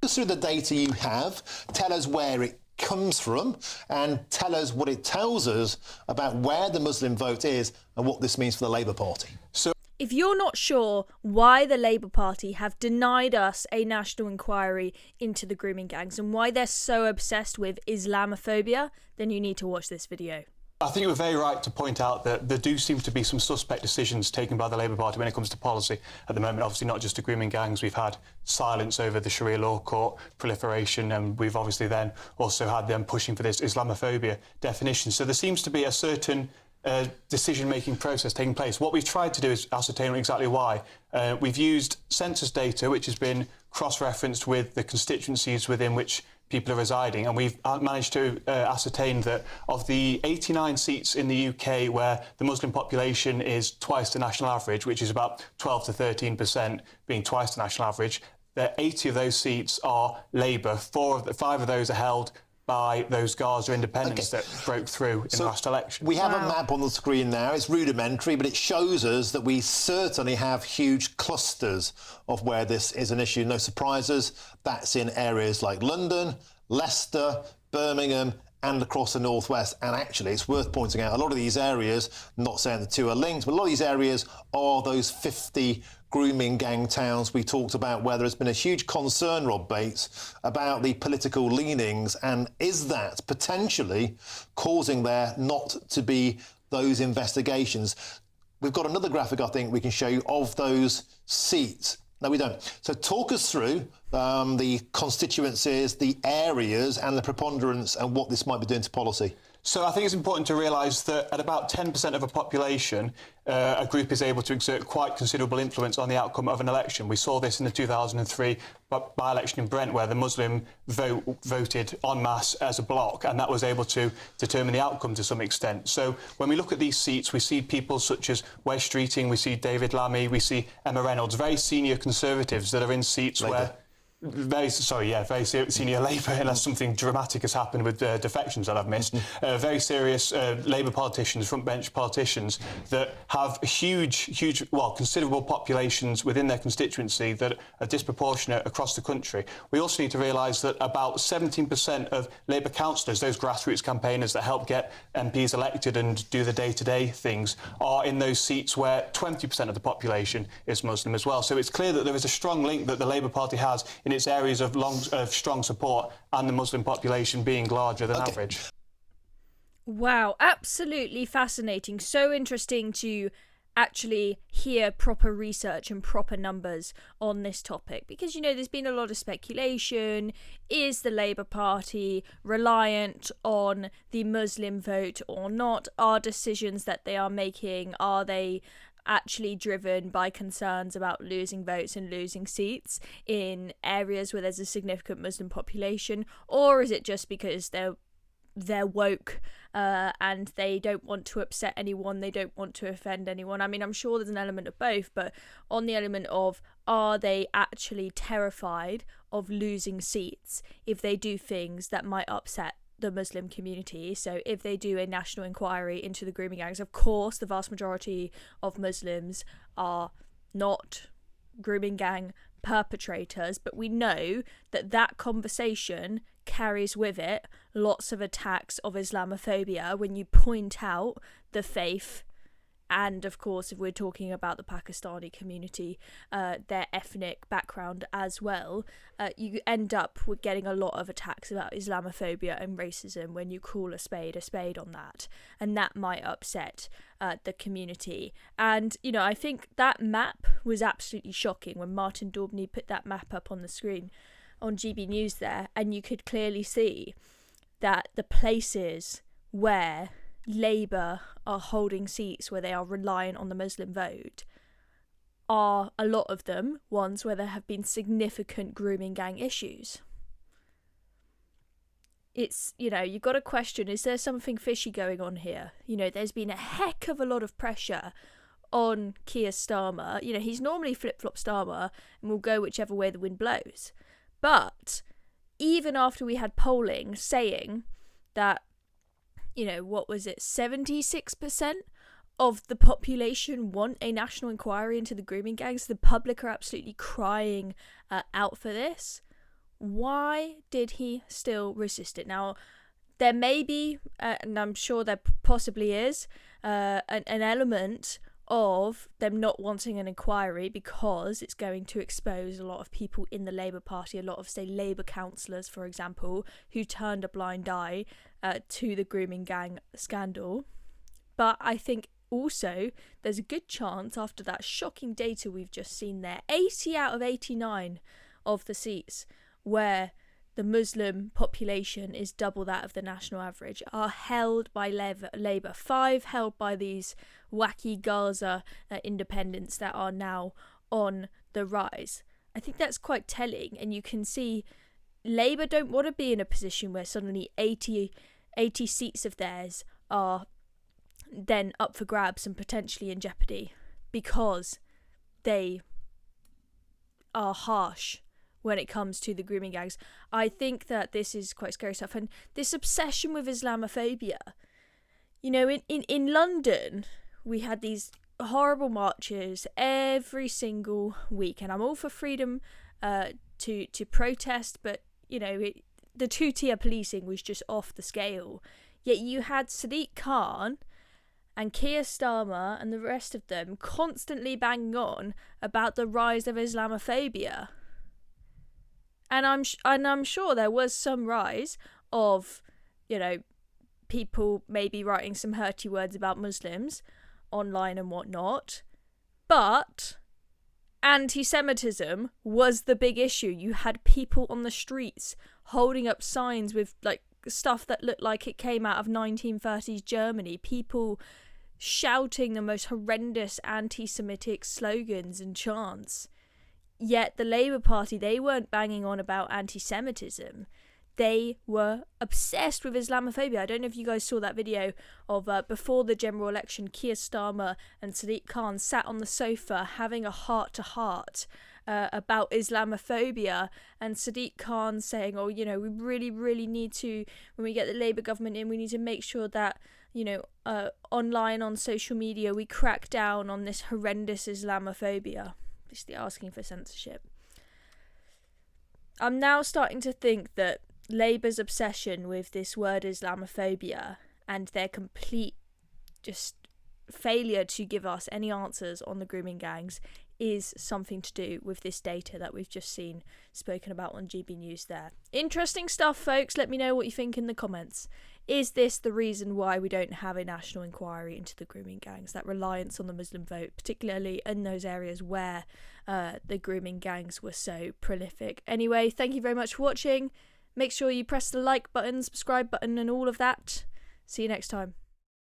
us through the data you have, tell us where it comes from, and tell us what it tells us about where the Muslim vote is and what this means for the Labour Party. If you're not sure why the Labour Party have denied us a national inquiry into the grooming gangs and why they're so obsessed with Islamophobia, then you need to watch this video. I think you're very right to point out that there do seem to be some suspect decisions taken by the Labour Party when it comes to policy at the moment. Obviously, not just the grooming gangs. We've had silence over the Sharia law court proliferation, and we've obviously then also had them pushing for this Islamophobia definition. So there seems to be a certain decision-making process taking place. What we've tried to do is ascertain exactly why. We've used census data, which has been cross-referenced with the constituencies within which people are residing, and we've managed to ascertain that of the 89 seats in the UK where the Muslim population is twice the national average, which is about 12 to 13% being twice the national average, that 80 of those seats are Labour. 5 of those are held by those Gaza independents that broke through in the last election. We have a map on the screen now. It's rudimentary, but it shows us that we certainly have huge clusters of where this is an issue. No surprises. That's in areas like London, Leicester, Birmingham, and across the northwest. And actually, it's worth pointing out, a lot of these areas, not saying the two are linked, but a lot of these areas are those 50 grooming gang towns we talked about, where there's been a huge concern, Rob Bates, about the political leanings, and is that potentially causing there not to be those investigations? We've got another graphic, I think, we can show you of those seats. No, we don't. So talk us through the constituencies, the areas and the preponderance and what this might be doing to policy. So I think it's important to realise that at about 10% of a population, a group is able to exert quite considerable influence on the outcome of an election. We saw this in the 2003 by-election in Brent, where the Muslim voted en masse as a bloc, and that was able to determine the outcome to some extent. So when we look at these seats, we see people such as Wes Streeting, we see David Lammy, we see Emma Reynolds, very senior Conservatives that are in seats where... very senior Labour, unless something dramatic has happened with defections that I've missed. Very serious Labour politicians, front-bench politicians that have considerable populations within their constituency that are disproportionate across the country. We also need to realise that about 17% of Labour councillors, those grassroots campaigners that help get MPs elected and do the day-to-day things, are in those seats where 20% of the population is Muslim as well. So it's clear that there is a strong link that the Labour Party has in its areas of strong support, and the Muslim population being larger than average. Wow, absolutely fascinating. So interesting to actually hear proper research and proper numbers on this topic, because, you know, there's been a lot of speculation. Is the Labour Party reliant on the Muslim vote or not? Are decisions that they are making, are they actually driven by concerns about losing votes and losing seats in areas where there's a significant Muslim population, or is it just because they're woke and they don't want to upset anyone, they don't want to offend anyone? I mean, I'm sure there's an element of both, but on the element of, are they actually terrified of losing seats if they do things that might upset the Muslim community? So if they do a national inquiry into the grooming gangs, of course the vast majority of Muslims are not grooming gang perpetrators, but we know that that conversation carries with it lots of attacks of Islamophobia when you point out the faith. And of course, if we're talking about the Pakistani community, their ethnic background as well, you end up with getting a lot of attacks about Islamophobia and racism when you call a spade on that. And that might upset the community. And, you know, I think that map was absolutely shocking when Martin Daubney put that map up on the screen on GB News there. And you could clearly see that the places where Labour are holding seats, where they are reliant on the Muslim vote, are a lot of them ones where there have been significant grooming gang issues. It's, you know, you've got to question, is there something fishy going on here? You know, there's been a heck of a lot of pressure on Keir Starmer. You know, he's normally flip-flop Starmer and will go whichever way the wind blows. But even after we had polling saying that, you know, what was it, 76% of the population want a national inquiry into the grooming gangs, the public are absolutely crying out for this. Why did he still resist it? Now, there may be, and I'm sure there possibly is, an element of them not wanting an inquiry because it's going to expose a lot of people in the Labour Party, a lot of, say, Labour councillors, for example, who turned a blind eye to the grooming gang scandal. But I think also there's a good chance, after that shocking data we've just seen there, 80 out of 89 of the seats where the Muslim population is double that of the national average are held by Labour. 5 held by these wacky Gaza independents that are now on the rise. I think that's quite telling, and you can see Labour don't want to be in a position where suddenly 80 seats of theirs are then up for grabs and potentially in jeopardy because they are harsh when it comes to the grooming gangs. I think that this is quite scary stuff. And this obsession with Islamophobia, you know, in London, we had these horrible marches every single week. And I'm all for freedom to protest, but, you know, the two-tier policing was just off the scale. Yet you had Sadiq Khan and Keir Starmer and the rest of them constantly banging on about the rise of Islamophobia. And I'm sure there was some rise of, you know, people maybe writing some hurty words about Muslims online and whatnot. But anti-Semitism was the big issue. You had people on the streets holding up signs with like stuff that looked like it came out of 1930s Germany. People shouting the most horrendous anti-Semitic slogans and chants. Yet the Labour Party, they weren't banging on about anti-Semitism. They were obsessed with Islamophobia. I don't know if you guys saw that video of before the general election, Keir Starmer and Sadiq Khan sat on the sofa having a heart-to-heart about Islamophobia, and Sadiq Khan saying, oh, you know, we really, really need to, when we get the Labour government in, we need to make sure that, you know, online on social media, we crack down on this horrendous Islamophobia. Basically asking for censorship. I'm now starting to think that Labour's obsession with this word Islamophobia and their complete just failure to give us any answers on the grooming gangs is something to do with this data that we've just seen spoken about on GB News there. Interesting stuff, folks. Let me know what you think in the comments. Is this the reason why we don't have a national inquiry into the grooming gangs? That reliance on the Muslim vote, particularly in those areas where the grooming gangs were so prolific. Anyway, thank you very much for watching. Make sure you press the like button, subscribe button and all of that. See you next time.